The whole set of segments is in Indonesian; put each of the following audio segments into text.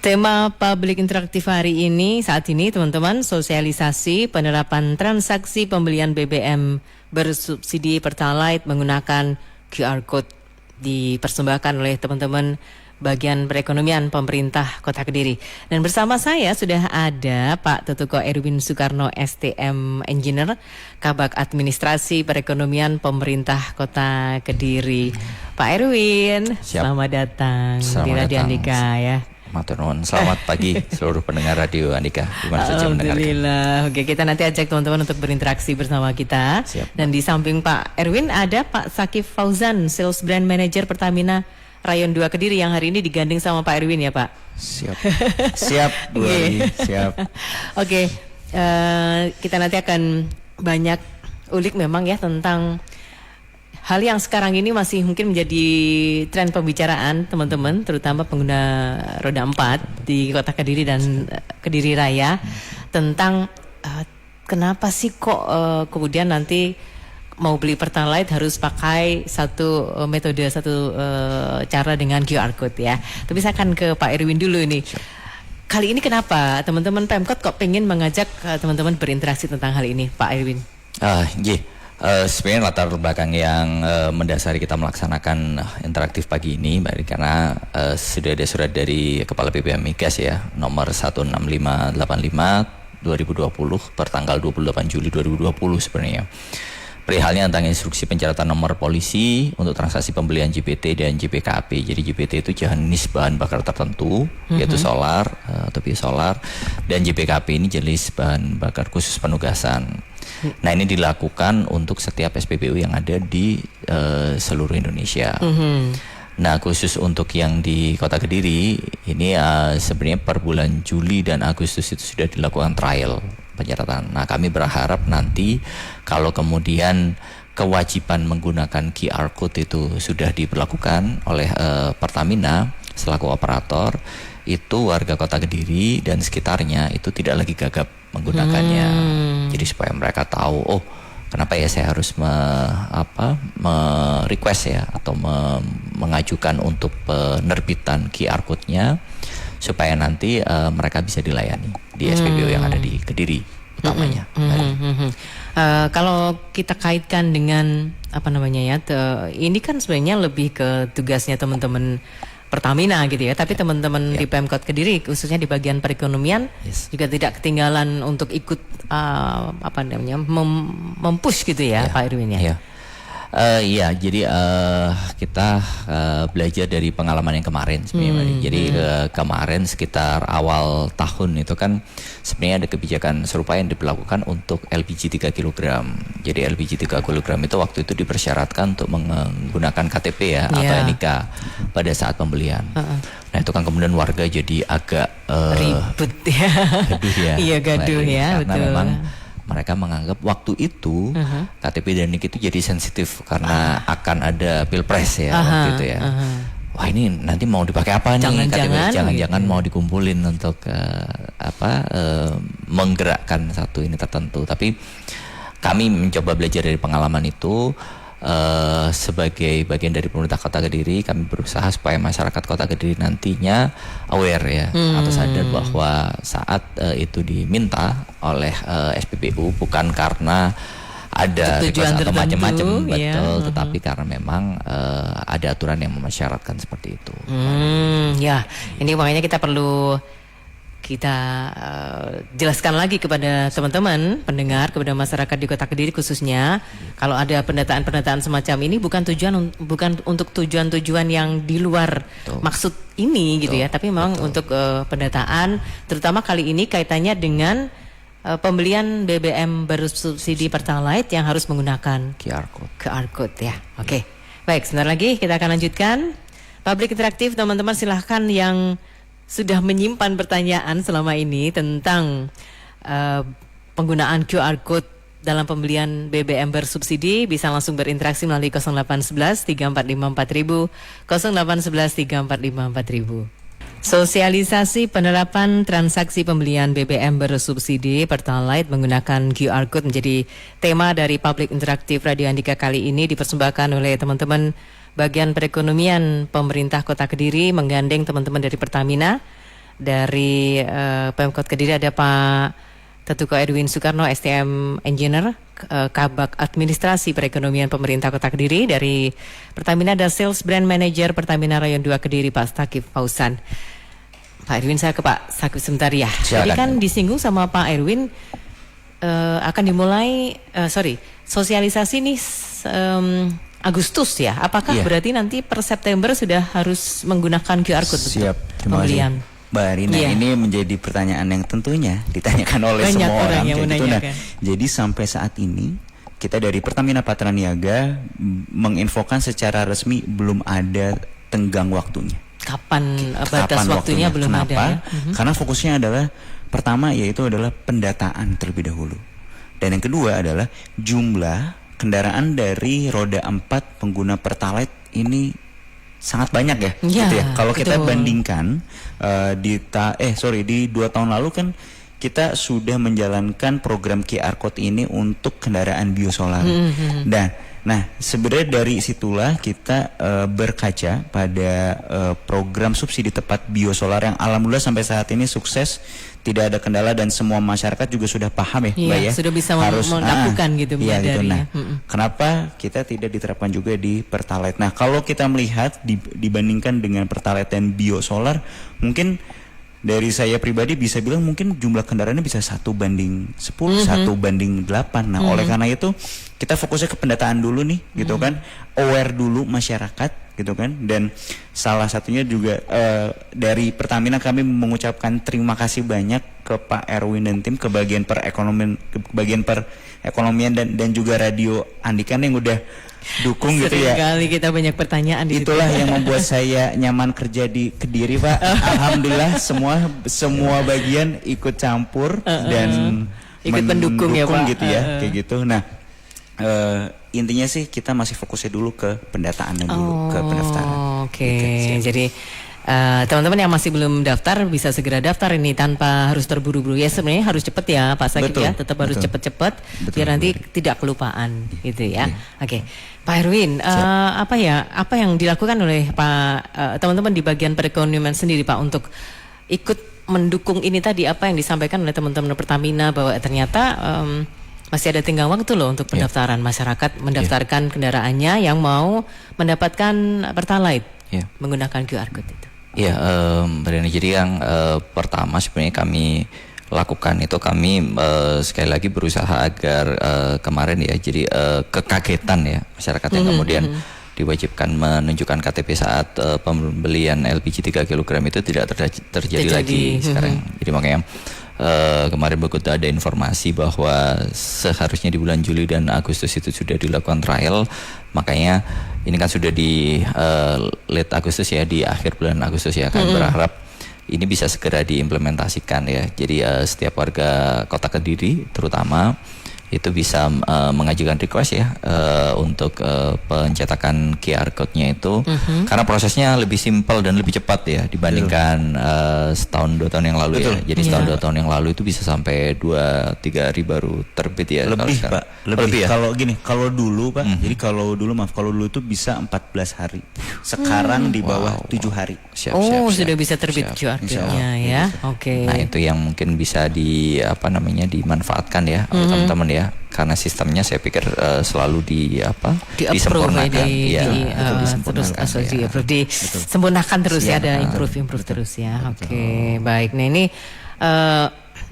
Tema publik interaktif hari ini, saat ini teman-teman, sosialisasi penerapan transaksi pembelian BBM bersubsidi Pertalite menggunakan QR Code dipersembahkan oleh teman-teman bagian perekonomian pemerintah Kota Kediri. Dan bersama saya sudah ada Pak Tutuko Erwin Soekarno STM Engineer, Kabag Administrasi Perekonomian Pemerintah Kota Kediri. Pak Erwin, selamat datang di Radio Andika ya. Maturnuun, selamat pagi seluruh pendengar Radio Andika. Alhamdulillah. Oke, kita nanti ajak teman-teman untuk berinteraksi bersama kita. Siap. Dan di samping Pak Erwin ada Pak Sakif Fauzan, Sales Brand Manager Pertamina Rayon 2 Kediri yang hari ini digandeng sama Pak Erwin ya Pak. Siap. Siap, Bu Ali. Siap. Oke, kita nanti akan banyak ulik memang ya tentang hal yang sekarang ini masih mungkin menjadi tren pembicaraan teman-teman, terutama pengguna roda 4 di Kota Kediri dan Kediri Raya, tentang kenapa sih kok kemudian nanti mau beli Pertalite harus pakai satu metode, satu cara dengan QR Code ya. Tapi saya akan ke Pak Erwin dulu ini. Kali ini kenapa teman-teman Pemkot kok pengen mengajak teman-teman berinteraksi tentang hal ini, Pak Erwin? Sebenarnya latar belakang yang mendasari kita melaksanakan interaktif pagi ini, karena sudah ada surat dari Kepala BPM Migas ya, nomor 16585 2020 per tanggal 28 Juli 2020 sebenarnya. Perihalnya tentang instruksi pencatatan nomor polisi untuk transaksi pembelian JPT dan JPKP. Jadi JPT itu jenis bahan bakar tertentu, yaitu solar atau biosolar, dan JPKP ini jenis bahan bakar khusus penugasan. Nah, ini dilakukan untuk setiap SPBU yang ada di seluruh Indonesia. Nah, khusus untuk yang di Kota Kediri ini sebenarnya per bulan Juli dan Agustus itu sudah dilakukan trial pencatatan. Nah, kami berharap nanti kalau kemudian kewajiban menggunakan QR Code itu sudah diberlakukan oleh Pertamina selaku operator, itu warga Kota Kediri dan sekitarnya itu tidak lagi gagap menggunakannya. Jadi supaya mereka tahu, oh kenapa ya saya harus request ya atau mengajukan untuk penerbitan QR Code-nya supaya nanti mereka bisa dilayani di SPBU yang ada di Kediri utamanya. Kalau kita kaitkan dengan ini kan sebenarnya lebih ke tugasnya teman-teman Pertamina gitu ya, tapi teman-teman di Pemkot Kediri khususnya di bagian perekonomian juga tidak ketinggalan untuk ikut mempush gitu ya, Pak Erwin ya. Jadi kita belajar dari pengalaman yang kemarin sebenarnya. Jadi kemarin sekitar awal tahun itu kan sebenarnya ada kebijakan serupa yang diberlakukan untuk LPG 3 kg. Jadi LPG 3 kg itu waktu itu dipersyaratkan untuk menggunakan KTP ya atau NIK pada saat pembelian. Nah, itu kan kemudian warga jadi agak ribut ya. Gaduh ya. Iya, gaduh ya, karena betul. Memang mereka menganggap waktu itu KTP dan NIK itu jadi sensitif karena akan ada pilpres ya waktu itu ya. Wah, ini nanti mau dipakai apa nih? Jangan-jangan mau dikumpulin untuk menggerakkan satu ini tertentu. Tapi kami mencoba belajar dari pengalaman itu. Sebagai bagian dari pemerintah Kota Kediri, kami berusaha supaya masyarakat Kota Kediri nantinya aware ya atau sadar bahwa saat itu diminta oleh SPBU bukan karena ada request atau macam-macam, tetapi karena memang ada aturan yang mensyaratkan seperti itu. Ini makanya kita perlu jelaskan lagi kepada teman-teman pendengar, kepada masyarakat di Kota Kediri khususnya, kalau ada pendataan-pendataan semacam ini bukan untuk tujuan-tujuan yang di luar maksud ini gitu ya, tapi memang untuk pendataan, terutama kali ini kaitannya dengan pembelian BBM bersubsidi Pertalite yang harus menggunakan QR Code ya. Oke. Baik, sebentar lagi kita akan lanjutkan Publik Interaktif. Teman-teman silahkan yang sudah menyimpan pertanyaan selama ini tentang penggunaan QR Code dalam pembelian BBM bersubsidi bisa langsung berinteraksi melalui 0811 345 4000, 0811 345 4000. Sosialisasi penerapan transaksi pembelian BBM bersubsidi Pertalite menggunakan QR Code menjadi tema dari Publik Interaktif Radio Andika kali ini, dipersembahkan oleh teman-teman bagian perekonomian pemerintah Kota Kediri menggandeng teman-teman dari Pertamina Dari Pemkot Kediri ada Pak Tetuko Edwin Soekarno, STM Engineer, Kabak Administrasi Perekonomian Pemerintah Kota Kediri. Dari Pertamina ada Sales Brand Manager Pertamina Rayon 2 Kediri, Pak Stakif Fausan. Pak Erwin, saya ke Pak Stakif sebentar ya. Jadi kan disinggung sama Pak Erwin akan dimulai, sosialisasi nih Agustus ya. Apakah berarti nanti per September sudah harus menggunakan QR Code? Siap, terima kasih Mbak Rina. Ini menjadi pertanyaan yang tentunya ditanyakan oleh banyak semua orang yang gitu. Nah, jadi sampai saat ini kita dari Pertamina Patraniaga menginfokan secara resmi belum ada tenggang waktunya. Kapan batas waktunya belum Kenapa? ada ya? Karena fokusnya adalah pertama yaitu adalah pendataan terlebih dahulu. Dan yang kedua adalah jumlah kendaraan dari roda 4 pengguna Pertalite ini sangat banyak ya, gitu ya. Kalau kita bandingkan di 2 tahun lalu kan kita sudah menjalankan program QR Code ini untuk kendaraan biosolar. Nah, sebenarnya dari situlah kita berkaca pada program subsidi tepat biosolar yang alhamdulillah sampai saat ini sukses, tidak ada kendala dan semua masyarakat juga sudah paham ya, Mbak ya. Sudah bisa melakukan gitu menyadarinya. Kenapa kita tidak diterapkan juga di Pertalite? Nah, kalau kita melihat dibandingkan dengan Pertalite dan biosolar, mungkin dari saya pribadi bisa bilang mungkin jumlah kendaraannya bisa 1:10, 1:8. Nah, oleh karena itu kita fokusnya ke pendataan dulu nih, gitu kan, aware dulu masyarakat, gitu kan, dan salah satunya juga dari Pertamina kami mengucapkan terima kasih banyak ke Pak Erwin dan tim, ke bagian perekonomian dan juga Radio Andikan yang udah dukung gitu ya. Seringkali kita banyak pertanyaan di Itulah yang membuat saya nyaman kerja di Kediri, Pak. Alhamdulillah semua bagian ikut campur dan ikut mendukung ya, Pak. Gitu ya, kayak gitu. Nah, intinya sih kita masih fokusnya dulu ke pendataan dulu, ke pendaftaran. Oke. Jadi teman-teman yang masih belum daftar bisa segera daftar ini tanpa harus terburu-buru. Ya sebenarnya harus cepat ya Pak Sakit ya, tetap harus cepat-cepat biar nanti tidak kelupaan gitu ya. Oke. Pak Erwin, apa yang dilakukan oleh teman-teman di bagian perekonomian sendiri Pak untuk ikut mendukung ini tadi, apa yang disampaikan oleh teman-teman Pertamina bahwa ternyata masih ada tenggang waktu loh untuk pendaftaran masyarakat mendaftarkan kendaraannya yang mau mendapatkan Pertalite menggunakan QR Code itu. Iya, jadi yang pertama sebenarnya kami lakukan itu kami sekali lagi berusaha agar kemarin ya, jadi kekagetan ya masyarakat yang kemudian diwajibkan menunjukkan KTP saat pembelian LPG 3 kg itu tidak terjadi lagi sekarang. Jadi makanya kemarin begitu ada informasi bahwa seharusnya di bulan Juli dan Agustus itu sudah dilakukan trial, makanya ini kan sudah di late Agustus ya, di akhir bulan Agustus ya, kami berharap ini bisa segera diimplementasikan ya. Jadi setiap warga Kota Kediri terutama itu bisa mengajukan request ya untuk pencetakan QR code-nya itu karena prosesnya lebih simpel dan lebih cepat ya dibandingkan setahun 2 tahun yang lalu ya. Jadi setahun 2 tahun yang lalu itu bisa sampai 2-3 hari baru terbit ya. Lebih Pak, lebih ya. Kalau dulu Pak, jadi kalau dulu itu bisa 14 hari. Sekarang di bawah 7 hari. Siap. Sudah bisa terbit QR code-nya ya. Oke. Nah, itu yang mungkin bisa dimanfaatkan ya oleh teman-teman ya. Karena sistemnya saya pikir selalu disempurnakan disempurnakan terus ya, ada improve terus ya. Oke, baik. Nah, ini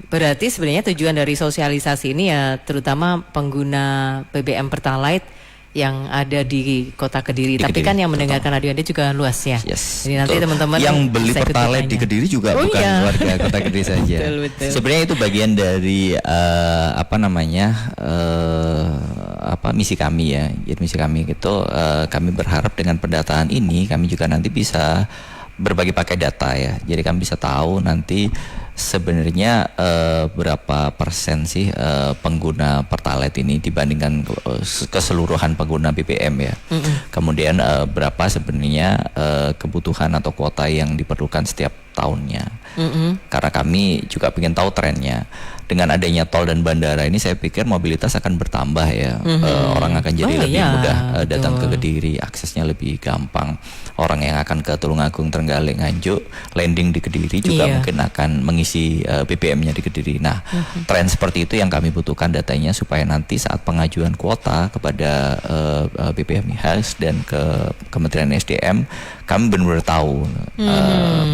berarti sebenarnya tujuan dari sosialisasi ini ya terutama pengguna BBM Pertalite yang ada di Kota Kediri. Tapi kan yang mendengarkan radio Anda juga luas ya. Jadi nanti teman-teman yang beli Pertalite di Kediri juga bukan warga Kota Kediri saja. Betul. Sebenarnya itu bagian dari misi kami ya. Jadi misi kami itu kami berharap dengan pendataan ini kami juga nanti bisa berbagi pakai data ya. Jadi kami bisa tahu nanti sebenarnya berapa persen sih pengguna Pertalite ini dibandingkan keseluruhan pengguna BBM ya. Kemudian berapa sebenarnya kebutuhan atau kuota yang diperlukan setiap tahunnya. Karena kami juga ingin tahu trennya. dengan adanya tol dan bandara ini saya pikir mobilitas akan bertambah ya. Orang akan jadi lebih mudah datang ke Kediri, aksesnya lebih gampang. Orang yang akan ke Tulungagung, Trenggalek, Nganjuk, landing di Kediri juga mungkin akan mengisi BBM-nya di Kediri. Nah, tren seperti itu yang kami butuhkan datanya supaya nanti saat pengajuan kuota kepada BPMIHAS dan ke Kementerian SDM, kami benar-benar tahu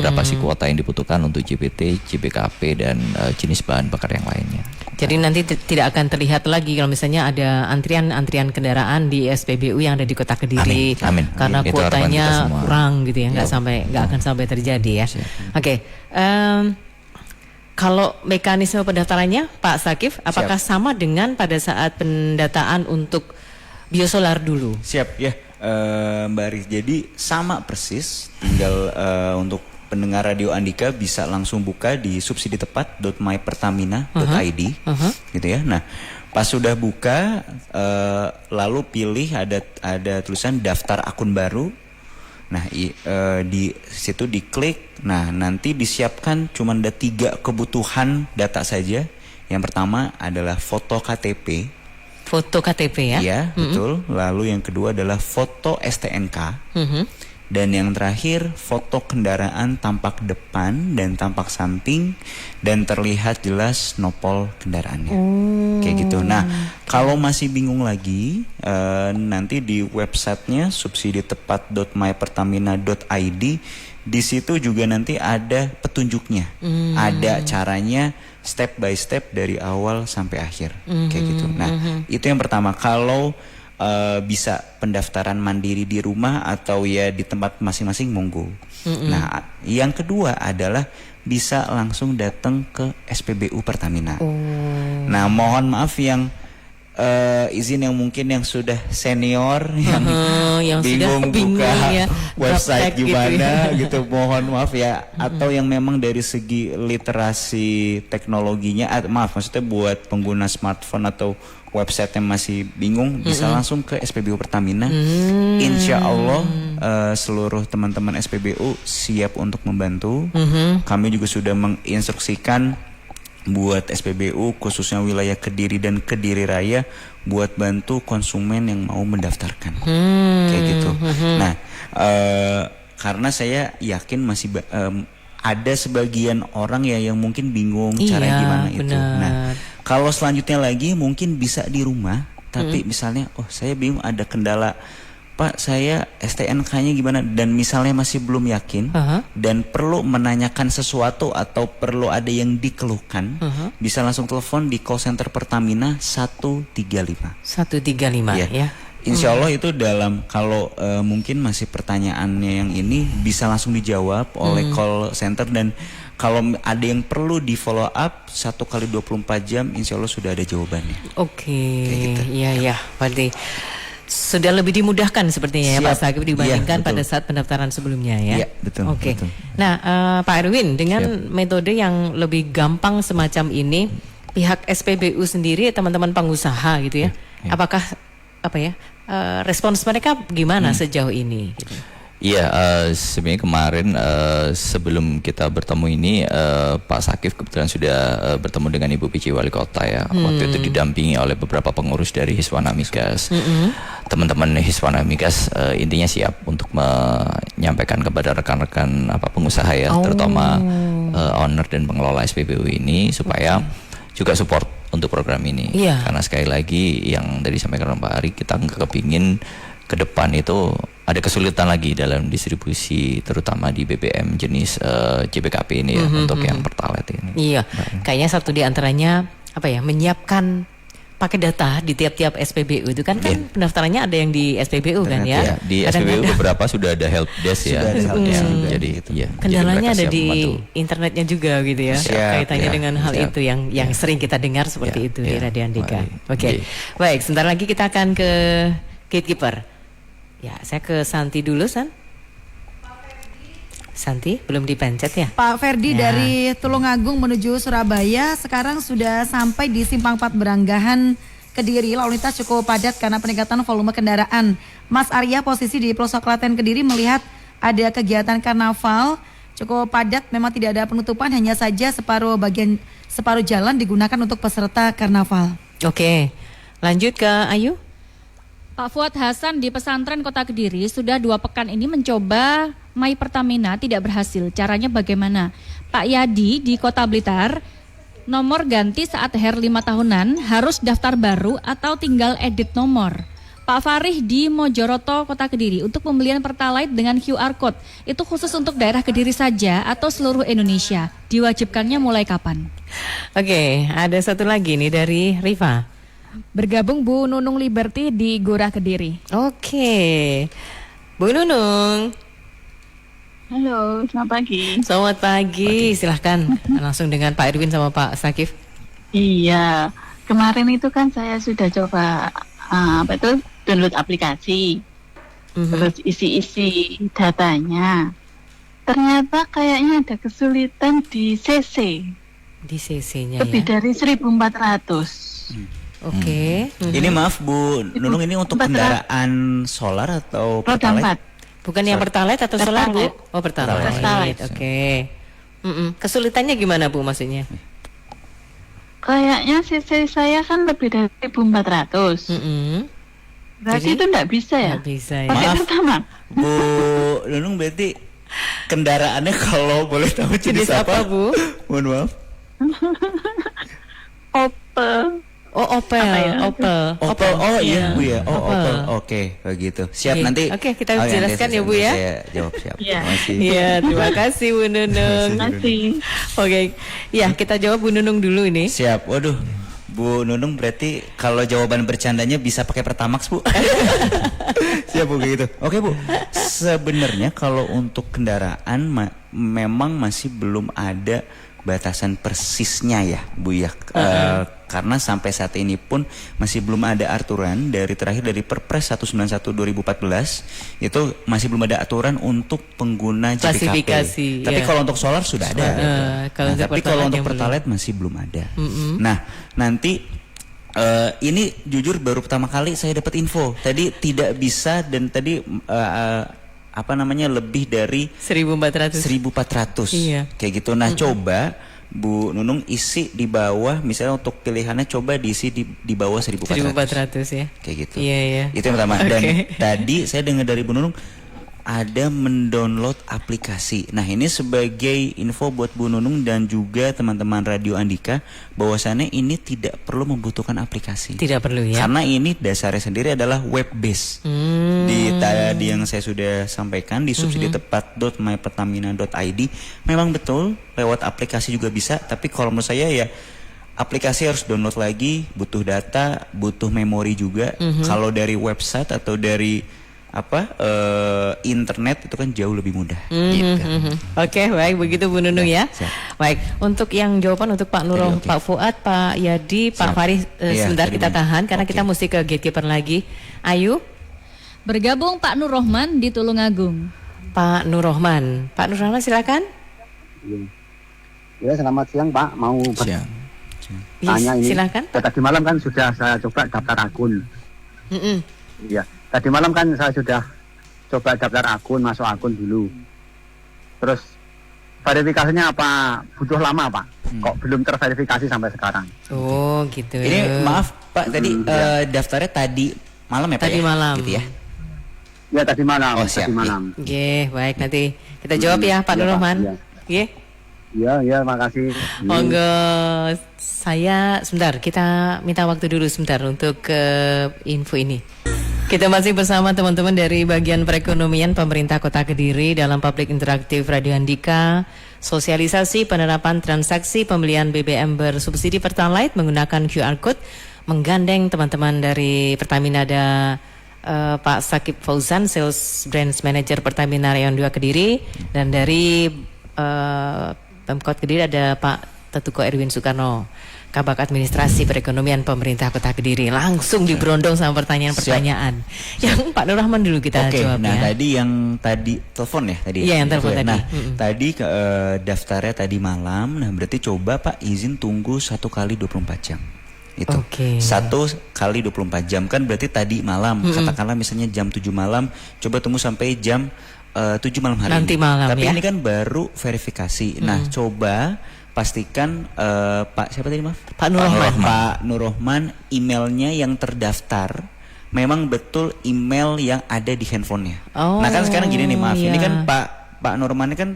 berapa sih kuota yang dibutuhkan untuk JBT, JBKP dan jenis bahan bakar yang lainnya. Jadi nanti tidak akan terlihat lagi kalau misalnya ada antrian kendaraan di SPBU yang ada di Kota Kediri. Amin. Karena Itu kuotanya kurang gitu ya, nggak akan sampai terjadi ya. Oke. Kalau mekanisme pendaftarannya Pak Sakif, apakah sama dengan pada saat pendataan untuk biosolar dulu? Siap ya, Mbak Aris. Jadi sama persis, tinggal untuk pendengar Radio Andika bisa langsung buka di subsiditepat.mypertamina.id gitu ya. Nah, pas sudah buka lalu pilih ada tulisan daftar akun baru. Nah, di situ diklik. Nah, nanti disiapkan cuma ada 3 kebutuhan data saja. Yang pertama adalah foto KTP. Foto KTP ya? Iya, betul. Lalu yang kedua adalah foto STNK. Dan yang terakhir foto kendaraan tampak depan dan tampak samping dan terlihat jelas nopol kendaraannya. Kayak gitu. Nah, kalau masih bingung lagi, nanti di websitenya subsiditepat.mypertamina.id, di situ juga nanti ada petunjuknya, ada caranya step by step dari awal sampai akhir, kayak gitu. Nah, itu yang pertama. Kalau bisa pendaftaran mandiri di rumah atau ya di tempat masing-masing, monggo. Nah, yang kedua adalah bisa langsung datang ke SPBU Pertamina. Nah, mohon maaf yang izin yang mungkin yang sudah senior yang bingung buka website gimana gitu, mohon maaf ya. Atau yang memang dari segi literasi teknologinya, maaf maksudnya buat pengguna smartphone atau website yang masih bingung, bisa langsung ke SPBU Pertamina. Insya Allah seluruh teman-teman SPBU siap untuk membantu. Kami juga sudah menginstruksikan buat SPBU khususnya wilayah Kediri dan Kediri Raya buat bantu konsumen yang mau mendaftarkan, kayak gitu. Nah, karena saya yakin masih ada sebagian orang ya yang mungkin bingung caranya gimana itu. Nah, kalau selanjutnya lagi mungkin bisa di rumah, tapi misalnya saya bingung, ada kendala, Pak, saya STNK-nya gimana, dan misalnya masih belum yakin dan perlu menanyakan sesuatu atau perlu ada yang dikeluhkan, bisa langsung telepon di call center Pertamina 135. 135 ya. Insya Allah itu dalam, kalau mungkin masih pertanyaannya yang ini bisa langsung dijawab oleh call center, dan kalau ada yang perlu di follow up 1 kali 24 jam insya Allah sudah ada jawabannya. Oke, gitu. Iya, berarti sudah lebih dimudahkan sepertinya ya Pak Sakif dibandingkan pada saat pendaftaran sebelumnya ya. Iya, betul. Oke. Betul. Nah, Pak Erwin, dengan metode yang lebih gampang semacam ini, pihak SPBU sendiri, teman-teman pengusaha gitu ya, apakah respons mereka gimana sejauh ini? Gitu. Iya, sebenarnya kemarin sebelum kita bertemu ini Pak Sakif kebetulan sudah bertemu dengan Ibu PJ Wali Kota ya. Waktu itu didampingi oleh beberapa pengurus dari Hiswana Migas. Teman-teman Hiswana Migas intinya siap untuk menyampaikan kepada rekan-rekan pengusaha ya, terutama owner dan pengelola SPBU ini supaya juga support untuk program ini. Karena sekali lagi yang tadi disampaikan Pak Ari, kita nggak kepingin ke depan itu ada kesulitan lagi dalam distribusi, terutama di BBM jenis JBKP ini ya, untuk yang Pertalite ini. Iya, kayaknya satu di antaranya menyiapkan pakai data di tiap-tiap SPBU itu kan pendaftarannya ada yang di SPBU kan ya. Di SPBU beberapa sudah ada help desk ya. Jadi kendalanya ada di internetnya juga gitu ya. Kaitannya dengan hal itu yang sering kita dengar seperti itu di Radio Andika. Oke. Baik, sebentar lagi kita akan ke gatekeeper. Ya, saya ke Santi dulu, San. Santi, belum dipencet ya? Pak Ferdi dari Tulungagung menuju Surabaya sekarang sudah sampai di Simpang 4 Beranggahan Kediri. Lalu lintas cukup padat karena peningkatan volume kendaraan. Mas Arya posisi di pelosok Klaten Kediri melihat ada kegiatan karnaval cukup padat, memang tidak ada penutupan, hanya saja separuh jalan digunakan untuk peserta karnaval. Oke, lanjut ke Ayu. Pak Fuad Hasan di pesantren Kota Kediri sudah 2 pekan ini mencoba My Pertamina, tidak berhasil. Caranya bagaimana? Pak Yadi di Kota Blitar, nomor ganti saat HR 5 tahunan, harus daftar baru atau tinggal edit nomor. Pak Farih di Mojoroto, Kota Kediri, untuk pembelian Pertalite dengan QR Code, itu khusus untuk daerah Kediri saja atau seluruh Indonesia? Diwajibkannya mulai kapan? Oke, ada satu lagi nih dari Riva. Bergabung Bu Nunung Liberty di Gurah Kediri. Oke, Bu Nunung. Halo, selamat pagi. Selamat pagi, silahkan langsung dengan Pak Erwin sama Pak Sakif. Iya, kemarin itu kan saya sudah coba download aplikasi, terus isi-isi datanya. Ternyata kayaknya ada kesulitan di CC, Di CC-nya lebih ya. dari 1.400. Oke. Ini maaf Bu Nunung, ini untuk kendaraan solar atau Roda Pertalite? 4. Bukan yang Pertalite atau solar, Bu? Pertalite. Oh, Pertalite. Pertalite. Oke. Kesulitannya gimana, Bu, maksudnya? Kayaknya CC saya kan lebih dari 1.400. Berarti Jadi, itu enggak bisa ya? nggak bisa ya. Pakai Maaf. Pertamax. Bu Nunung, berarti kendaraannya kalau boleh tahu jenis Jenis apa, Bu? Mohon maaf. Opel. Oh, Opel. Apa ya? Opel. Opel, oh iya Bu ya, oh Opel. Opel, oke begitu. Siap Oke. nanti. Oke, kita nanti jelaskan ya, Bu, ya. Saya jawab siap. Iya. Terima kasih. Iya, terima kasih Bu Nunung. Terima kasih. Oke, ya kita jawab Bu Nunung dulu ini. Siap. Waduh, Bu Nunung berarti kalau jawaban bercandanya bisa pakai Pertamax Bu. Siap Bu kayak gitu. Oke Bu, sebenarnya kalau untuk kendaraan memang masih belum ada batasan persisnya ya Bu ya. Karena sampai saat ini pun masih belum ada aturan dari terakhir dari Perpres 191 2014 itu masih belum ada aturan untuk pengguna JPKP. Klasifikasi, Tapi ya. kalau untuk solar sudah ada. kalau untuk tapi kalau Pertalite untuk yang belum. Pertalite masih belum ada. Nah, nanti ini jujur baru pertama kali saya dapat info. Tadi tidak bisa dan tadi lebih dari 1.400. 1.400. Iya. Kayak gitu. Nah, coba Bu Nunung isi di bawah, misalnya untuk pilihannya coba diisi di bawah 1.400. 1.400 ya. Kayak gitu. Iya, iya. Itu yang pertama. Dan Oke. tadi saya dengar dari Bu Nunung ada mendownload aplikasi. Nah, ini sebagai info buat Bu Nunung dan juga teman-teman Radio Andika bahwasannya ini tidak perlu membutuhkan aplikasi. Tidak perlu ya. Karena ini dasarnya sendiri adalah web base. Di tadi yang saya sudah sampaikan di subsidiatepat.mypertamina.id memang betul lewat aplikasi juga bisa, tapi kalau menurut saya ya aplikasi harus download lagi, butuh data, butuh memori juga. Kalau dari website atau dari internet itu kan jauh lebih mudah. Gitu. Oke, baik begitu Bu Nunung ya. Siap. Baik, untuk yang jawaban untuk Pak Nurul, Oke. Pak Fuad, Pak Yadi, Pak Siap. Faris Iya, sebentar tadi kita benar. tahan karena Oke. kita mesti ke gatekeeper lagi. Ayu, Bergabung Pak Nur Rohman di Tulungagung. Pak Nur Rohman. Pak Nur Rohman silakan. Ya, selamat siang Pak. Mau Siap. bertanya ini. Silakan. Ya, tadi malam kan sudah saya coba daftar akun. Iya. Tadi malam kan saya sudah coba daftar akun, masuk akun dulu. Terus verifikasinya apa? Butuh lama Pak? Kok belum terverifikasi sampai sekarang? Oh, gitu. Ini maaf Pak, tadi daftarnya tadi malam ya Pak? Tadi ya? malam. Gitu ya. Ya tadi malam. Oh, siap. Tadi malam. Oke, baik nanti kita jawab ya Pak Iya, Nur Pak. Rohman. Iya. Oke. Ya, makasih. Monggo, saya sebentar, kita minta waktu dulu sebentar untuk info ini. Kita masih bersama teman-teman dari bagian perekonomian pemerintah Kota Kediri dalam Public Interaktif Radio Andika. Sosialisasi penerapan transaksi pembelian BBM bersubsidi Pertalite menggunakan QR Code, menggandeng teman-teman dari Pertamina ada Pak Sakib Fauzan, Sales Branch Manager Pertamina Rayon 2 Kediri, dan dari Pemkot Kediri ada Pak Tetuko Erwin Soekarno, Kabak Administrasi Perekonomian Pemerintah Kota Kediri. Langsung diberondong sama pertanyaan-pertanyaan. Yang Pak Nur Rahman dulu kita Oke, jawab nah ya. tadi yang tadi telepon ya tadi. Iya, ya? yang telepon tadi. Nah, tadi daftarnya tadi malam. Nah, berarti coba Pak izin tunggu 1 kali 24 jam. Itu. Oke. 1 kali 24 jam kan berarti tadi malam. Katakanlah misalnya jam 7 malam, coba tunggu sampai jam 7 malam hari Nanti ini. malam, Tapi ya. ini kan baru verifikasi. Nah, coba pastikan Pak siapa tadi maaf? Pak Nur Rohman. Pak Nur Rohman emailnya yang terdaftar memang betul email yang ada di handphonenya. Oh, Nah kan sekarang gini nih maaf, ini iya. kan Pak Nur Rohman ini kan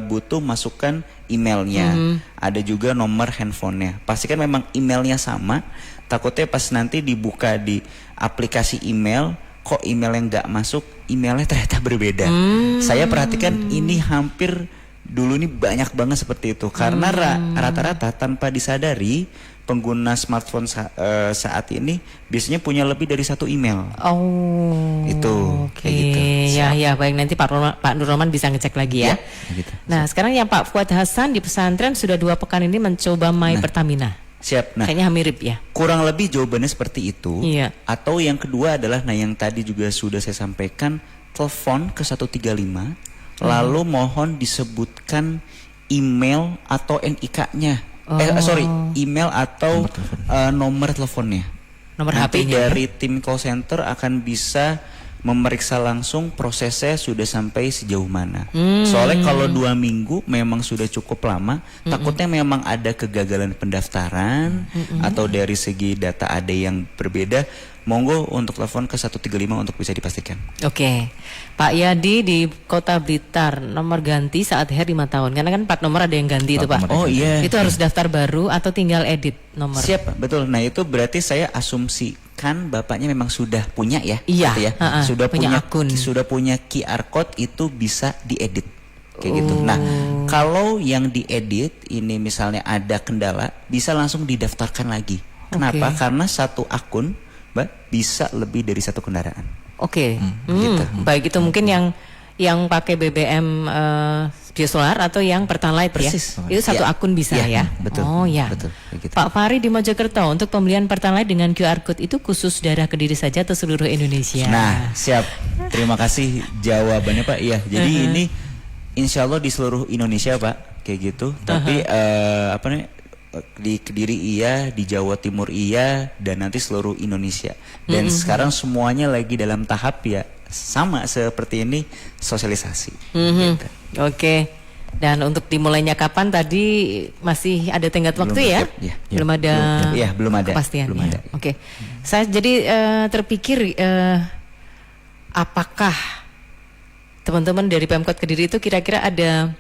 butuh masukkan emailnya, ada juga nomor handphonenya. Pastikan memang emailnya sama. Takutnya pas nanti dibuka di aplikasi email, kok email yang nggak masuk, emailnya ternyata berbeda. Saya perhatikan ini hampir dulu ini banyak banget seperti itu karena rata-rata tanpa disadari pengguna smartphone saat ini biasanya punya lebih dari 1 email. Oh, Itu, oke. kayak gitu. Ya, baik, nanti Pak Nur Rohman bisa ngecek lagi ya. Gitu. Nah, sekarang yang Pak Fuad Hasan di pesantren sudah 2 pekan ini mencoba My Pertamina. Siap. Nah, Kayaknya mirip ya. kurang lebih jawabannya seperti itu. Iya. Atau yang kedua adalah, nah yang tadi juga sudah saya sampaikan, telepon ke 135, lalu mohon disebutkan email atau NIK-nya. Email atau nomor teleponnya. Nomor Nanti HP-nya. dari tim call center akan bisa memeriksa langsung prosesnya sudah sampai sejauh mana. Soalnya kalau 2 minggu memang sudah cukup lama, takutnya memang ada kegagalan pendaftaran atau dari segi data ada yang berbeda. Monggo untuk telepon ke 135 untuk bisa dipastikan. Oke. Pak Yadi di Kota Blitar, nomor ganti saat HR 5 tahun. Karena kan 4 nomor ada yang ganti itu, Pak. Oh iya. Itu harus daftar baru atau tinggal edit nomor? Siap, betul. Nah itu berarti saya asumsikan bapaknya memang sudah punya ya, Iya, gitu ya. Sudah punya punya akun. sudah punya QR code, itu bisa diedit kayak gitu. Nah kalau yang diedit ini misalnya ada kendala, bisa langsung didaftarkan lagi. Kenapa? Oke. Karena satu akun, Mbak, bisa lebih dari 1 kendaraan. Oke. gitu. Baik, itu mungkin yang pakai BBM biosolar atau yang Pertalite Persis. ya. Itu satu Ya. akun bisa Ya, ya. betul. Oh ya. Betul, kayak gitu. Pak Fahri di Mojokerto, untuk pembelian Pertalite dengan QR code itu khusus daerah Kediri saja atau seluruh Indonesia? Nah, siap. Terima kasih jawabannya, Pak. Iya, jadi ini insya Allah di seluruh Indonesia, Pak, kayak gitu. Tapi apa nih? Di Kediri iya, di Jawa Timur iya, dan nanti seluruh Indonesia. Dan sekarang semuanya lagi dalam tahap ya sama seperti ini, sosialisasi. Gitu. Oke. Dan untuk dimulainya kapan tadi masih ada tenggat waktu ya? ya. Belum ada. Iya, belum ada. Kepastian. Belum ada. Oke. Saya jadi terpikir apakah teman-teman dari Pemkot Kediri itu kira-kira ada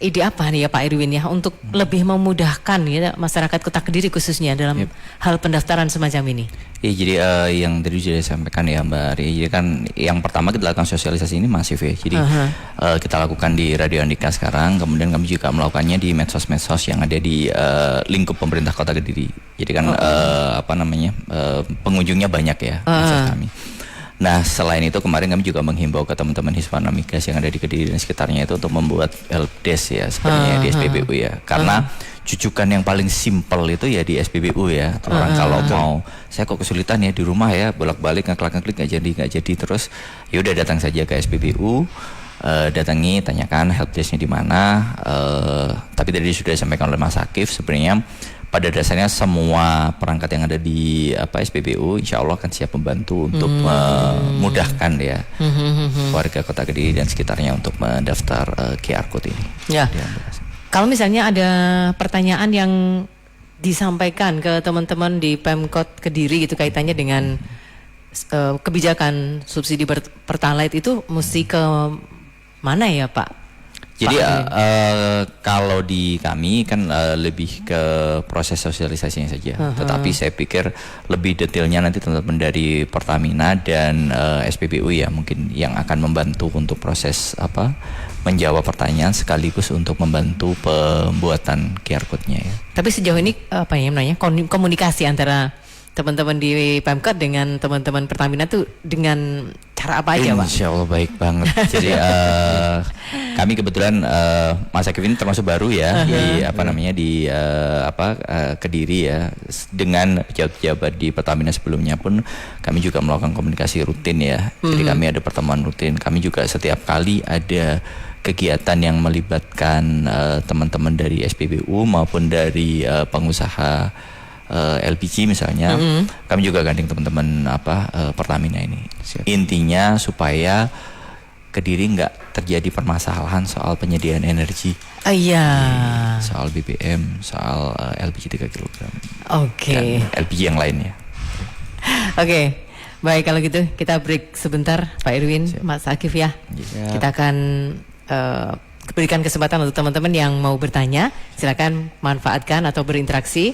ide apa nih ya Pak Irwin ya untuk lebih memudahkan ya masyarakat Kota Kediri khususnya dalam hal pendaftaran semacam ini? Ya, jadi yang tadi sudah disampaikan ya Mbak Ari, jadi kan yang pertama kita lakukan sosialisasi ini masif ya. Jadi kita lakukan di Radio Andika sekarang, kemudian kami juga melakukannya di medsos-medsos yang ada di lingkup pemerintah Kota Kediri. Jadi kan pengunjungnya banyak ya medsos kami. Nah, selain itu kemarin kami juga menghimbau ke teman-teman Hiswana Migas yang ada di Kediri dan sekitarnya itu untuk membuat helpdesk ya, sepertinya di SPBU ya. Karena jujukan yang paling simpel itu ya di SPBU ya. Orang kalau mau, saya kok kesulitan ya di rumah ya, bolak-balik ngeklik nggak jadi terus, ya udah datang saja ke SPBU. Datangi, tanyakan helpdesknya di mana. Tapi tadi sudah disampaikan oleh Mas Akif, sebenarnya pada dasarnya semua perangkat yang ada di SPBU insya Allah akan siap membantu untuk memudahkan ya warga Kota Kediri dan sekitarnya untuk mendaftar QR code ini. Ya. Kalau misalnya ada pertanyaan yang disampaikan ke teman-teman di Pemkot Kediri gitu kaitannya dengan kebijakan subsidi Pertalite itu mesti ke mana ya Pak? Jadi kalau di kami kan lebih ke proses sosialisasinya saja. Tetapi saya pikir lebih detailnya nanti teman-teman dari Pertamina dan SPBU ya mungkin yang akan membantu untuk proses menjawab pertanyaan sekaligus untuk membantu pembuatan QR code-nya ya. Tapi sejauh ini komunikasi antara teman-teman di Pemkot dengan teman-teman Pertamina tuh dengan cara apa aja Pak? Insya Allah baik banget. Jadi kami kebetulan Mas Akif ini termasuk baru ya di Kediri ya. Dengan pejabat-pejabat di Pertamina sebelumnya pun kami juga melakukan komunikasi rutin ya. Jadi kami ada pertemuan rutin. Kami juga setiap kali ada kegiatan yang melibatkan teman-teman dari SPBU maupun dari pengusaha LPG misalnya, kami juga gandeng teman-teman Pertamina ini. Intinya supaya Kediri nggak terjadi permasalahan soal penyediaan energi. Iya. Soal BBM, soal LPG 3 kg. Oke. Dan LPG yang lainnya. Oke. Baik, kalau gitu kita break sebentar Pak Irwin, Mas Akif ya. Kita akan berikan kesempatan untuk teman-teman yang mau bertanya. Silakan manfaatkan atau berinteraksi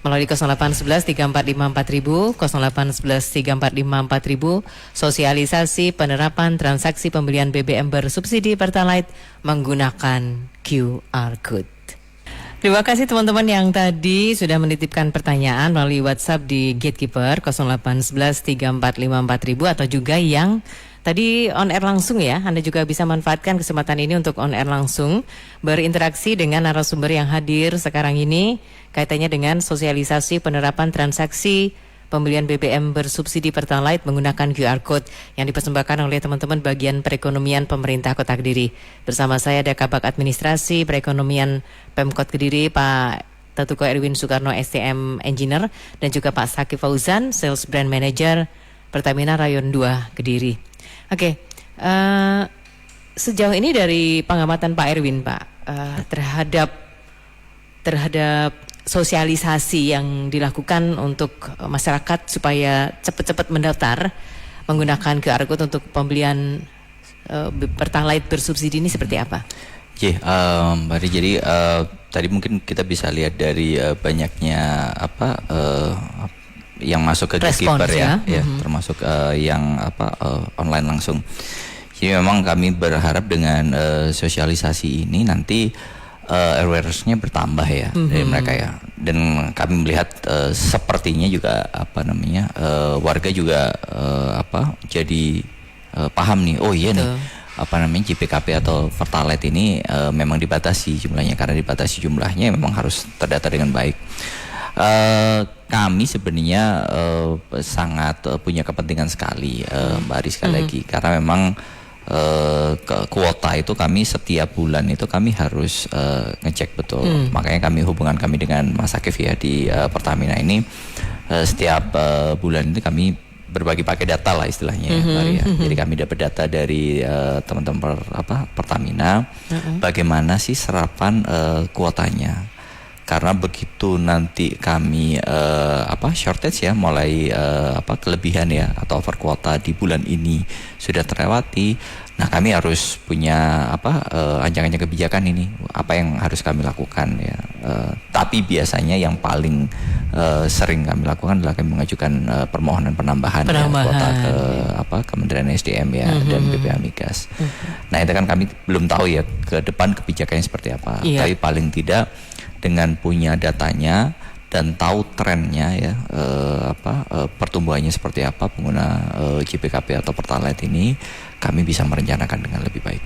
melalui 0811 345 4000, 0811 345 4000, sosialisasi penerapan transaksi pembelian BBM bersubsidi Pertalite menggunakan QR Code. Terima kasih teman-teman yang tadi sudah menitipkan pertanyaan melalui WhatsApp di Gatekeeper 0811 345 4000 atau juga yang tadi on air langsung ya. Anda juga bisa manfaatkan kesempatan ini untuk on air langsung berinteraksi dengan narasumber yang hadir sekarang ini kaitannya dengan sosialisasi penerapan transaksi pembelian BBM bersubsidi Pertalite menggunakan QR Code yang dipersembahkan oleh teman-teman bagian perekonomian pemerintah Kota Kediri. Bersama saya ada Kabak Administrasi Perekonomian Pemkot Kediri Pak Tatuko Erwin Soekarno STM Engineer dan juga Pak Sakif Fauzan Sales Brand Manager Pertamina Rayon 2 Kediri. Oke, sejauh ini dari pengamatan Pak Erwin Pak terhadap sosialisasi yang dilakukan untuk masyarakat supaya cepat-cepat mendaftar menggunakan QR Code untuk pembelian Pertalite bersubsidi ini seperti apa? Mbak Ri, jadi tadi mungkin kita bisa lihat dari banyaknya yang masuk ke Gatekeeper ya, termasuk yang online langsung. Jadi memang kami berharap dengan sosialisasi ini nanti awareness-nya bertambah ya dari mereka ya, dan kami melihat sepertinya juga warga juga jadi paham nih, oh iya nih JPKP atau Pertalite ini memang dibatasi jumlahnya, karena dibatasi jumlahnya memang harus terdata dengan baik. Kami sebenarnya sangat punya kepentingan sekali Mbak Ari sekali lagi, karena memang kuota itu kami setiap bulan itu kami harus ngecek betul. Makanya hubungan kami dengan Mas Akif ya di Pertamina ini setiap bulan ini kami berbagi pakai data lah istilahnya ya. Jadi kami dapat data dari teman-teman Pertamina bagaimana sih serapan kuotanya. Karena begitu nanti kami shortage ya, mulai kelebihan ya atau over kuota di bulan ini sudah terlewati, nah kami harus punya anjang-anjang kebijakan ini, apa yang harus kami lakukan ya. Tapi biasanya yang paling sering kami lakukan adalah kami mengajukan permohonan penambahan. Ya, kuota ke Kementerian SDM ya dan BPH Migas. Nah itu kan kami belum tahu ya ke depan kebijakannya seperti apa. Tapi paling tidak dengan punya datanya dan tahu trennya ya pertumbuhannya seperti apa pengguna JPKP atau Pertalite ini, kami bisa merencanakan dengan lebih baik.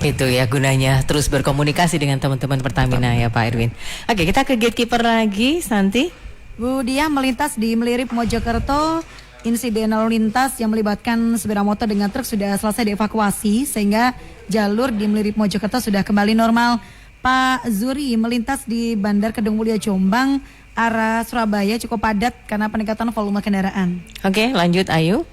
Itu ya gunanya terus berkomunikasi dengan teman-teman Pertamina ya Pak Irwin. Oke, kita ke Gatekeeper lagi, Santi. Bu Diah, melintas di Melirip Mojokerto, insiden lalu lintas yang melibatkan sepeda motor dengan truk sudah selesai dievakuasi sehingga jalur di Melirip Mojokerto sudah kembali normal. Pak Zuri, melintas di Bandar Kedung Mulia Jombang arah Surabaya cukup padat karena peningkatan volume kendaraan. Oke, lanjut Ayu.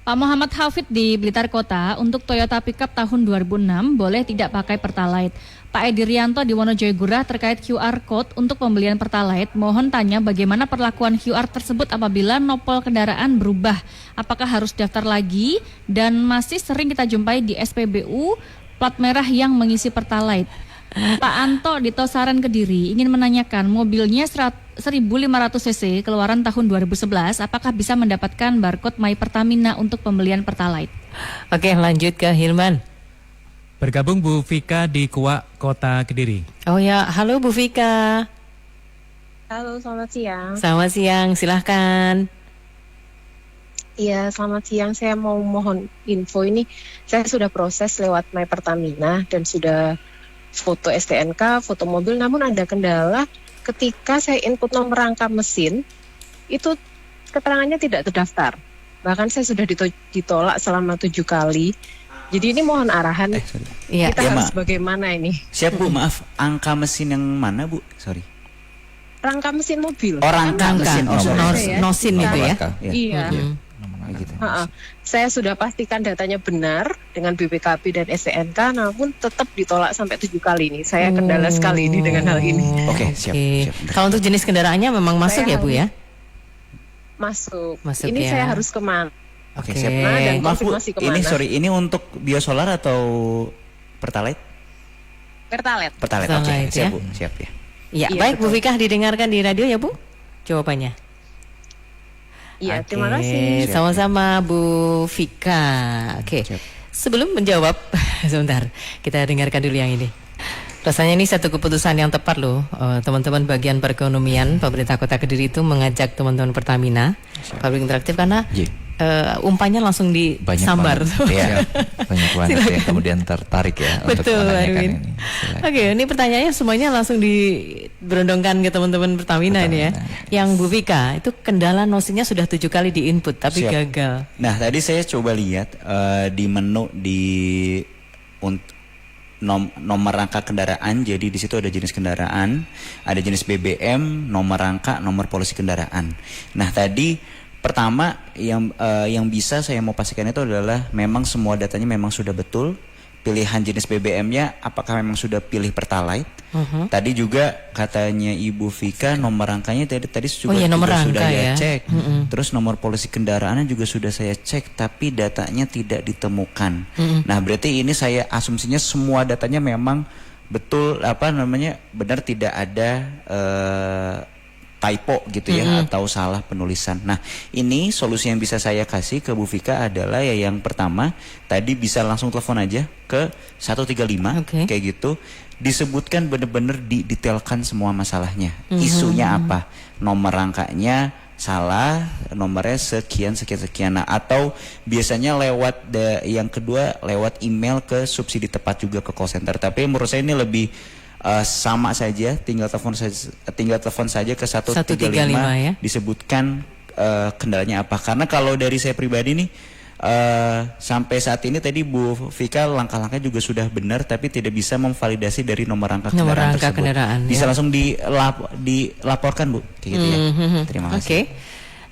Pak Muhammad Hafid di Blitar Kota, untuk Toyota Pickup tahun 2006 boleh tidak pakai Pertalite. Pak Edi Rianto di Wonojoyo Gurah terkait QR Code untuk pembelian Pertalite, mohon tanya bagaimana perlakuan QR tersebut apabila nopol kendaraan berubah. Apakah harus daftar lagi? Dan masih sering kita jumpai di SPBU plat merah yang mengisi Pertalite. Pak Anto di Tosaran Kediri ingin menanyakan mobilnya 1500 cc keluaran tahun 2011, apakah bisa mendapatkan barcode My Pertamina untuk pembelian Pertalite? Oke, lanjut ke Hilman. Bergabung Bu Vika di Kuak, Kota Kediri. Oh ya, halo Bu Vika. Halo, selamat siang. Selamat siang, silahkan. Iya, selamat siang. Saya mau mohon info ini. Saya sudah proses lewat My Pertamina dan sudah foto STNK, foto mobil, namun ada kendala ketika saya input nomor rangka mesin, itu keterangannya tidak terdaftar. Bahkan saya sudah ditolak selama 7 kali. Jadi ini mohon arahan, kita harus bagaimana ini? Siap Bu, maaf, angka mesin yang mana Bu? Sorry. Rangka mesin mobil. Oh, rangka mesin, nosin itu ya? Iya. gitu. Saya sudah pastikan datanya benar dengan BPKB dan STNK, namun tetap ditolak sampai 7 kali ini. Saya kendala sekali ini dengan hal ini. Oke, siap. Kalau untuk jenis kendaraannya memang masuk ya Bu ya? Masuk ya. Ini saya harus kemana? Oke, siap. Dan Maaf Bu, konfirmasi kemana? ini untuk biosolar atau Pertalite? Pertalite. Oke, ya. siap Bu, siap ya. Ya, Iya, baik Bu betul. Vika, didengarkan di radio ya Bu jawabannya. Iya, Oke, terima kasih. sama-sama Bu Vika. Oke, sebelum menjawab, sebentar, kita dengarkan dulu yang ini. Rasanya ini satu keputusan yang tepat loh, teman-teman bagian perekonomian pemerintah Kota Kediri itu mengajak teman-teman Pertamina, Pabrik Interaktif karena umpannya langsung disambar. Iya, banyak banget yang kemudian tertarik ya untuk Betul, menanyakan Arwin. ini. Silakan. Oke, ini pertanyaannya semuanya langsung diberondongkan ke teman-teman Pertamina ini ya. Yang Bu Vika, itu kendala nosinya sudah 7 kali di input tapi Siap. gagal. Nah, tadi saya coba lihat di menu di nomor rangka kendaraan. Jadi di situ ada jenis kendaraan, ada jenis BBM, nomor rangka, nomor polisi kendaraan. Nah, tadi pertama yang bisa saya mau pastikan itu adalah memang semua datanya memang sudah betul. Pilihan jenis BBM-nya apakah memang sudah pilih Pertalite? Tadi juga katanya Ibu Vika nomor rangkanya tadi juga, nomor juga rangka sudah ya. cek. Terus nomor polisi kendaraannya juga sudah saya cek, tapi datanya tidak ditemukan. Nah, berarti ini saya asumsinya semua datanya memang betul benar, tidak ada typo gitu ya, atau salah penulisan. Nah, ini solusi yang bisa saya kasih ke Bu Vika adalah ya yang pertama, tadi bisa langsung telepon aja ke 135 kayak gitu. Disebutkan benar-benar didetailkan semua masalahnya. Isunya apa? Nomor rangkanya salah, nomornya sekian. Nah, atau biasanya lewat yang kedua lewat email ke subsidi tepat juga ke call center. Tapi menurut saya ini lebih sama saja, tinggal telepon saja ke 135 ya. Disebutkan kendalanya apa. Karena kalau dari saya pribadi nih sampai saat ini tadi Bu Vika langkah-langkahnya juga sudah benar, tapi tidak bisa memvalidasi dari nomor rangka kendaraan tersebut. Bisa langsung dilaporkan Bu, kayak gitu ya. Terima kasih. Oke.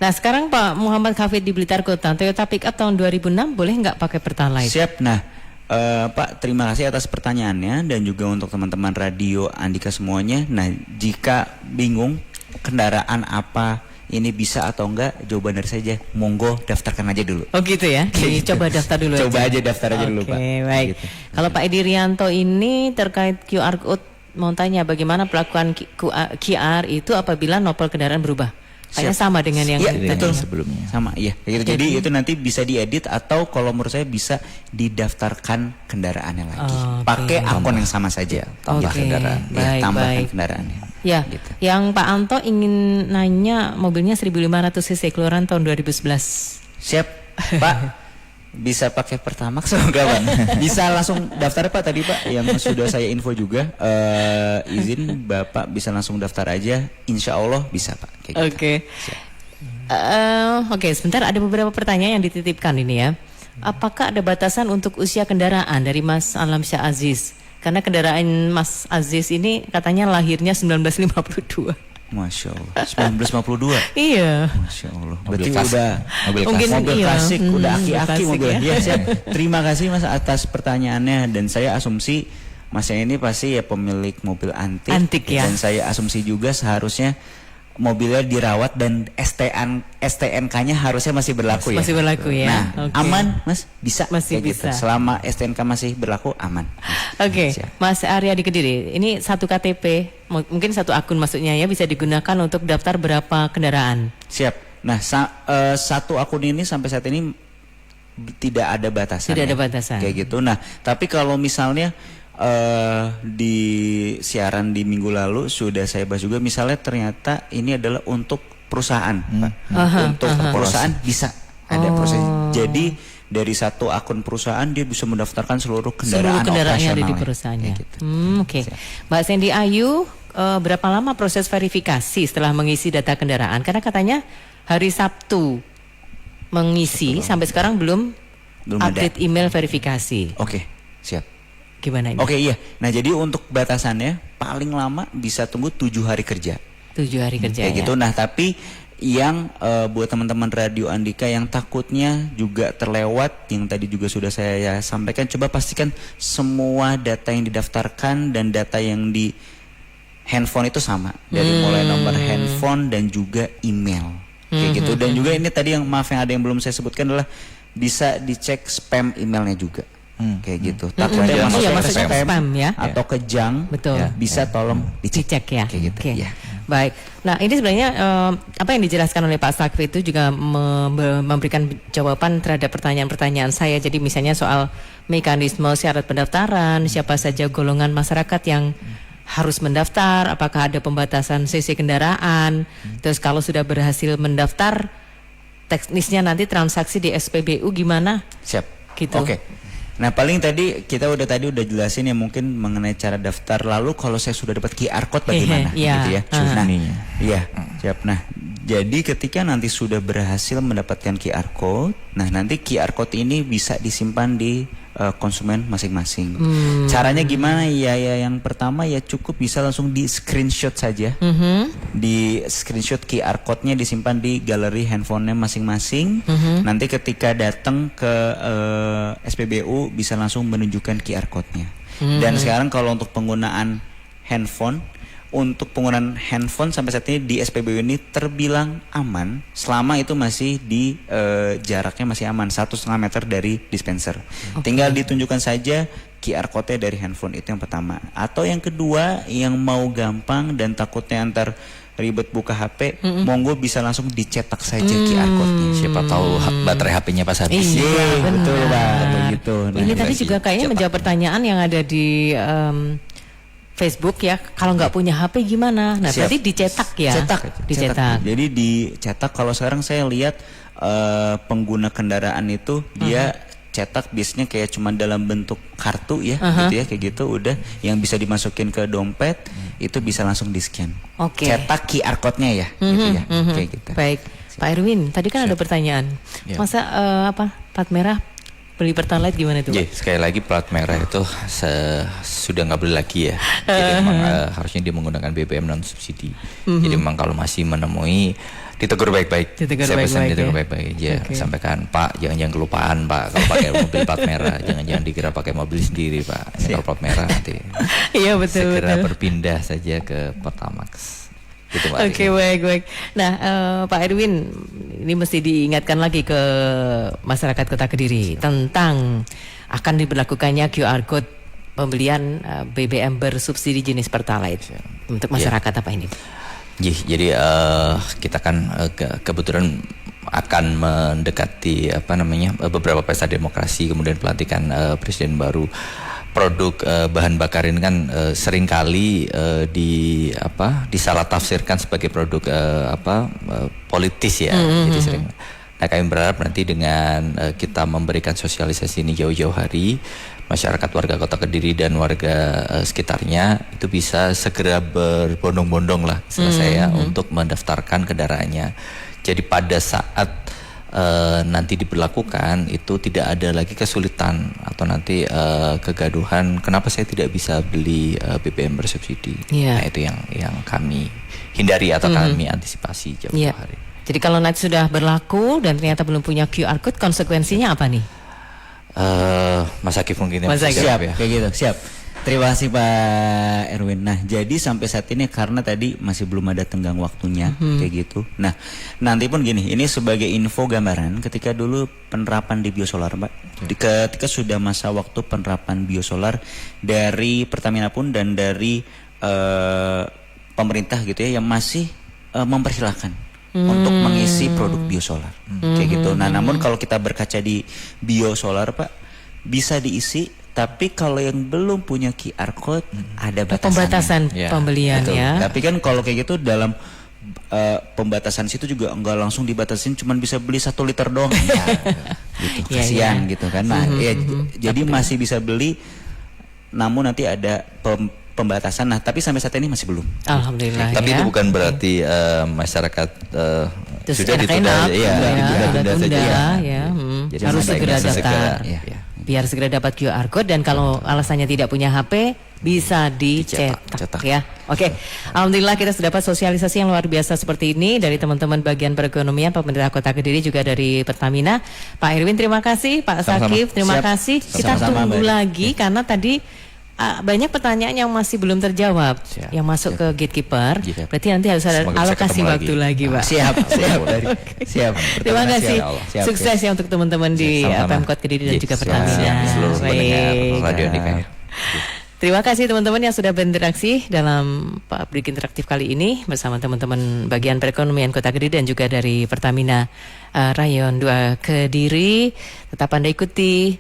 Nah, sekarang Pak Muhammad Hafid di Blitar Kota, Toyota Pickup tahun 2006 boleh nggak pakai Pertalite? Siap. Nah, Pak, terima kasih atas pertanyaannya dan juga untuk teman-teman radio Andika semuanya. Nah, jika bingung kendaraan apa ini bisa atau enggak, jawaban dari saja, monggo daftarkan aja dulu. Oh gitu ya, coba daftar dulu. Coba aja daftar aja dulu Pak. Oke, baik. Gitu. Kalau Pak Edi Rianto ini terkait QR code, mau tanya bagaimana pelakuan QR itu apabila nopol kendaraan berubah? Kayaknya sama dengan yang betul sebelumnya. Sama, iya. Gitu. Jadi itu nanti bisa diedit atau kalau menurut saya bisa didaftarkan kendaraannya lagi. Pakai akun yang sama saja. Tambah kendaraan. Baik, tambahkan kendaraannya. Ya, gitu. Yang Pak Anto ingin nanya mobilnya 1500 cc keluaran tahun 2011. Siap, Pak. Bisa pakai Pertamax semoga Pak. Bisa langsung daftar Pak tadi Pak yang sudah saya info juga. Izin Bapak bisa langsung daftar aja. Insya Allah bisa Pak. Oke. Oke, sebentar, ada beberapa pertanyaan yang dititipkan ini ya. Apakah ada batasan untuk usia kendaraan dari Mas Alamsyah Aziz? Karena kendaraan Mas Aziz ini katanya lahirnya 1952. Masya Allah, 1952. Iya. Masya Allah. Berarti Mobil udah mobil klasik, udah aki-aki mobil. Ya, siap. Terima kasih Mas atas pertanyaannya dan saya asumsi Mas ini pasti ya pemilik mobil antik. Antik ya. Dan saya asumsi juga seharusnya mobilnya dirawat dan STNK-nya harusnya masih berlaku ya. Masih berlaku ya. Nah, aman Mas? Bisa? Masih kayak bisa. Gitu. Selama STNK masih berlaku aman. Oke, Mas Arya di Kediri, ini satu KTP, mungkin satu akun maksudnya ya, bisa digunakan untuk daftar berapa kendaraan? Siap. Nah, satu akun ini sampai saat ini tidak ada batasan. Tidak ada ya. batasan. Kayak gitu. Nah, tapi kalau misalnya di siaran di minggu lalu sudah saya bahas juga, misalnya ternyata ini adalah untuk perusahaan, Pak. Untuk perusahaan bisa ada proses. Jadi dari satu akun perusahaan dia bisa mendaftarkan seluruh kendaraan yang ada di operasional. perusahaannya. Gitu. Oke. Mbak Sandy Ayu, berapa lama proses verifikasi setelah mengisi data kendaraan? Karena katanya hari Sabtu mengisi, sampai sekarang belum update email verifikasi. Oke, siap. Gimana ini? Oke, iya. Nah, jadi untuk batasannya paling lama bisa tunggu 7 hari kerja. 7 hari kerja Kayak ya. gitu. Nah, tapi yang buat teman-teman Radio Andika yang takutnya juga terlewat, yang tadi juga sudah saya sampaikan, coba pastikan semua data yang didaftarkan dan data yang di handphone itu sama, dari mulai nomor handphone dan juga email, kayak gitu. Dan juga ini tadi yang maaf yang ada yang belum saya sebutkan adalah bisa dicek spam emailnya juga. Kayak gitu. Takutnya masuk ke spam ya, atau ke junk, betul. Bisa tolong dicek ya. Kayak gitu. Ya. Baik. Nah, ini sebenarnya apa yang dijelaskan oleh Pak Sakfi itu juga memberikan jawaban terhadap pertanyaan-pertanyaan saya. Jadi misalnya soal mekanisme syarat pendaftaran, siapa saja golongan masyarakat yang harus mendaftar, apakah ada pembatasan CC kendaraan, terus kalau sudah berhasil mendaftar, teknisnya nanti transaksi di SPBU gimana? Siap. Gitu. Oke. Nah, paling tadi kita udah jelasin ya mungkin mengenai cara daftar. Lalu kalau saya sudah dapat QR code bagaimana gitu ya. Nah, iya, siap. Nah, jadi ketika nanti sudah berhasil mendapatkan QR code, nah nanti QR code ini bisa disimpan di konsumen masing-masing. Caranya gimana? Ya yang pertama ya cukup bisa langsung di screenshot saja. Di screenshot QR code-nya disimpan di galeri handphonenya masing-masing. Nanti ketika datang ke SPBU bisa langsung menunjukkan QR code-nya. Dan sekarang kalau untuk penggunaan handphone, sampai saat ini di SPBU ini terbilang aman selama itu masih di jaraknya masih aman 1,5 meter dari dispenser. Tinggal ditunjukkan saja QR code dari handphone, itu yang pertama. Atau yang kedua, yang mau gampang dan takutnya antar ribet buka HP, monggo bisa langsung dicetak saja QR code-nya. Siapa tahu baterai HP-nya pas habis. Iya, betul Pak, begitu. Ini tadi juga kayaknya menjawab pertanyaan yang ada di Facebook ya, kalau nggak punya HP gimana? Nah, berarti dicetak ya? Dicetak. Jadi dicetak. Kalau sekarang saya lihat pengguna kendaraan itu dia cetak biasanya kayak cuma dalam bentuk kartu ya, gitu ya, kayak gitu udah yang bisa dimasukin ke dompet itu bisa langsung di-scan. Cetak QR code-nya ya, gitu ya, kayak gitu. Baik, Pak Erwin, tadi kan ada pertanyaan. Masa plat merah beli Pertalite gimana tuh? Sekali lagi plat merah itu sudah nggak beli lagi ya. Jadi memang harusnya dia menggunakan BBM non subsidi. Jadi memang kalau masih menemui ditegur baik-baik. Saya pesan ditegur baik-baik aja. Sampaikan Pak, jangan kelupaan Pak kalau pakai mobil plat merah. Jangan dikira pakai mobil sendiri Pak. Ini kalau plat merah nanti. Iya betul. Segera berpindah saja ke Pertamax. Gitu, Oke, baik. Nah, Pak Erwin, ini mesti diingatkan lagi ke masyarakat Kota Kediri tentang akan diberlakukannya QR code pembelian BBM bersubsidi jenis Pertalite untuk masyarakat apa ini? Jadi kita kan kebetulan akan mendekati beberapa pesta demokrasi, kemudian pelantikan presiden baru. Produk bahan bakar ini kan seringkali disalah tafsirkan sebagai produk politis ya. Jadi sering. Nah, kami berharap nanti dengan kita memberikan sosialisasi ini jauh-jauh hari, masyarakat warga Kota Kediri dan warga sekitarnya itu bisa segera berbondong-bondong lah saya untuk mendaftarkan kendaraannya. Jadi pada saat nanti diberlakukan itu tidak ada lagi kesulitan atau nanti kegaduhan kenapa saya tidak bisa beli BBM bersubsidi. Nah, itu yang kami hindari atau kami antisipasi jauh-jauh hari. Jadi kalau nanti sudah berlaku dan ternyata belum punya QR code, konsekuensinya apa nih? Mas Akif mungkin siap ya. Kayak gitu, siap. Terima kasih Pak Erwin. Nah, jadi sampai saat ini karena tadi masih belum ada tenggang waktunya kayak gitu. Nah, nanti pun gini, ini sebagai info gambaran ketika dulu penerapan di biosolar, Pak. Ketika sudah masa waktu penerapan biosolar dari Pertamina pun dan dari pemerintah gitu ya yang masih mempersilahkan untuk mengisi produk biosolar kayak gitu. Nah, namun kalau kita berkaca di biosolar, Pak, bisa diisi. Tapi kalau yang belum punya QR code ada pembatasan pembelian ya. Tapi kan kalau kayak gitu dalam pembatasan situ juga enggak langsung dibatasin, cuman bisa beli 1 liter doang. Gitu, kasihan gitu kan. Nah, jadi masih bisa beli, namun nanti ada pembatasan. Nah, tapi sampai saat ini masih belum. Alhamdulillah. Tapi itu bukan berarti masyarakat sudah ditunda saja. Harus segera daftar. Biar segera dapat QR code, dan kalau alasannya tidak punya HP bisa dicetak ya. Oke. Alhamdulillah kita sudah dapat sosialisasi yang luar biasa seperti ini dari teman-teman bagian perekonomian pemerintah Kota Kediri, juga dari Pertamina. Pak Erwin terima kasih, Pak Sakif terima kasih. Kita tunggu lagi karena tadi banyak pertanyaan yang masih belum terjawab yang masuk ke gatekeeper. Berarti nanti harus ada alokasi waktu lagi, Pak. Siap. Terima kasih. Sukses ya untuk teman-teman di Pemkot Kediri dan juga Pertamina. Baik. Terima kasih teman-teman yang sudah berinteraksi dalam Publik Interaktif kali ini bersama teman-teman bagian perekonomian Kota Kediri dan juga dari Pertamina Rayon 2 Kediri. Tetap Anda ikuti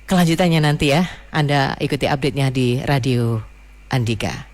kelanjutannya nanti ya. Anda ikuti update-nya di Radio Andika.